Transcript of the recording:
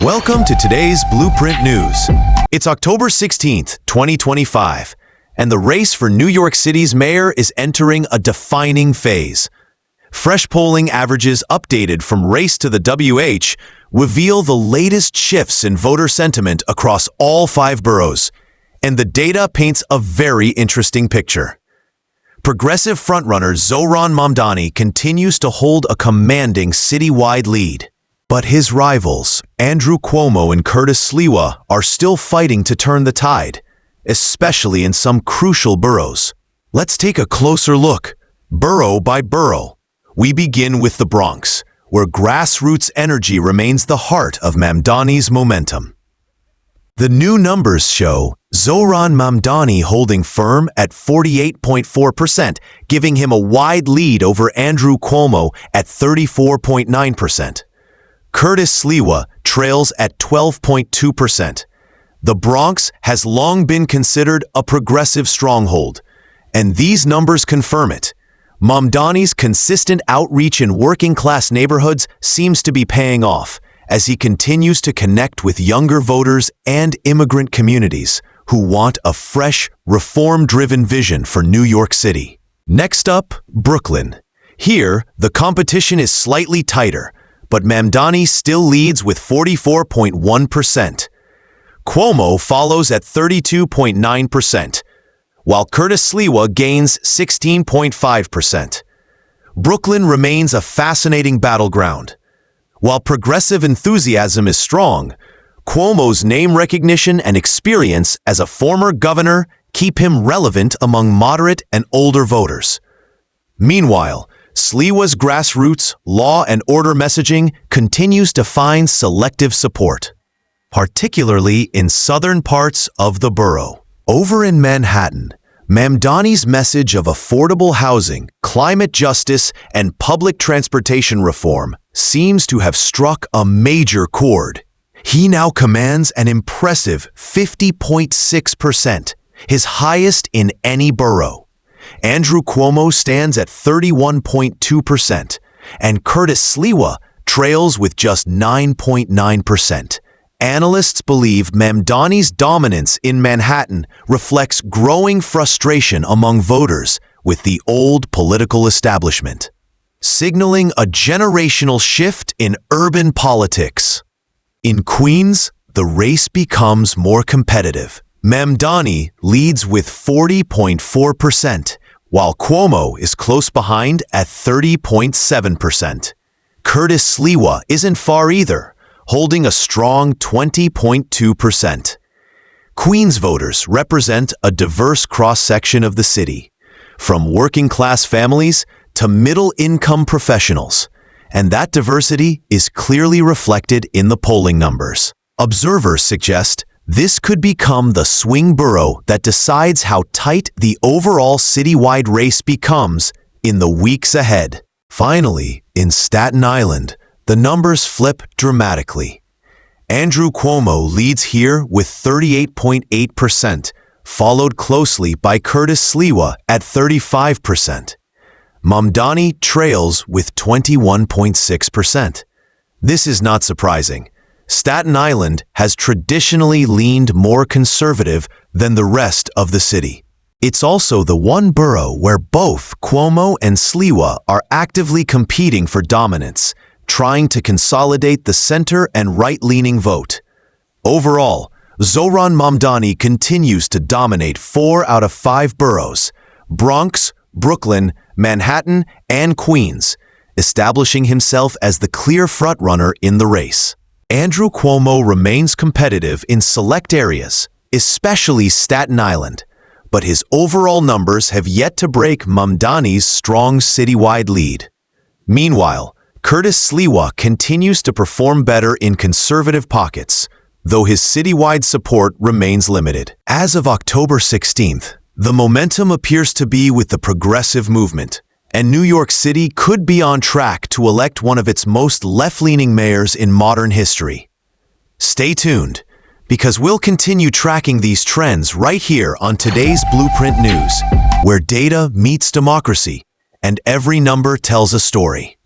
Welcome to today's Blueprint News. It's October 16th, 2025, and the race for New York City's mayor is entering a defining phase. Fresh polling averages updated from Race to the WH reveal the latest shifts in voter sentiment across all 5 boroughs, and the data paints a very interesting picture. Progressive frontrunner Zohran Mamdani continues to hold a commanding citywide lead. But his rivals, Andrew Cuomo and Sliwa, are still fighting to turn the tide, especially in some crucial boroughs. Let's take a closer look, borough by borough. We begin with the Bronx, where grassroots energy remains the heart of Mamdani's momentum. The new numbers show Zohran Mamdani holding firm at 48.4%, giving him a wide lead over Andrew Cuomo at 34.9%. Sliwa trails at 12.2%. The Bronx has long been considered a progressive stronghold, and these numbers confirm it. Mamdani's consistent outreach in working-class neighborhoods seems to be paying off as he continues to connect with younger voters and immigrant communities who want a fresh, reform-driven vision for New York City. Next up, Brooklyn. Here, the competition is slightly tighter, but Mamdani still leads with 44.1%. Cuomo follows at 32.9%, while Sliwa gains 16.5%. Brooklyn remains a fascinating battleground. While progressive enthusiasm is strong, Cuomo's name recognition and experience as a former governor keep him relevant among moderate and older voters. Meanwhile, Sliwa's grassroots, law and order messaging continues to find selective support, particularly in southern parts of the borough. Over in Manhattan, Mamdani's message of affordable housing, climate justice, and public transportation reform seems to have struck a major chord. He now commands an impressive 50.6%, his highest in any borough. Andrew Cuomo stands at 31.2%, and Sliwa trails with just 9.9%. Analysts believe Mamdani's dominance in Manhattan reflects growing frustration among voters with the old political establishment, signaling a generational shift in urban politics. In Queens, the race becomes more competitive. Mamdani leads with 40.4%, while Cuomo is close behind at 30.7%. Sliwa isn't far either, holding a strong 20.2%. Queens voters represent a diverse cross-section of the city, from working-class families to middle-income professionals, and that diversity is clearly reflected in the polling numbers. Observers suggest this could become the swing borough that decides how tight the overall citywide race becomes in the weeks ahead. Finally, in Staten Island, the numbers flip dramatically. Andrew Cuomo leads here with 38.8%, followed closely by Sliwa at 35%. Mamdani trails with 21.6%. This is not surprising. Staten Island has traditionally leaned more conservative than the rest of the city. It's also the one borough where both Cuomo and Sliwa are actively competing for dominance, trying to consolidate the center and right-leaning vote. Overall, Zohran Mamdani continues to dominate 4 out of 5 boroughs: Bronx, Brooklyn, Manhattan, and Queens, establishing himself as the clear frontrunner in the race. Andrew Cuomo remains competitive in select areas, especially Staten Island, but his overall numbers have yet to break Mamdani's strong citywide lead. Meanwhile, Sliwa continues to perform better in conservative pockets, though his citywide support remains limited. As of October 16th, the momentum appears to be with the progressive movement, and New York City could be on track to elect one of its most left-leaning mayors in modern history. Stay tuned, because we'll continue tracking these trends right here on today's Blueprint News, where data meets democracy, and every number tells a story.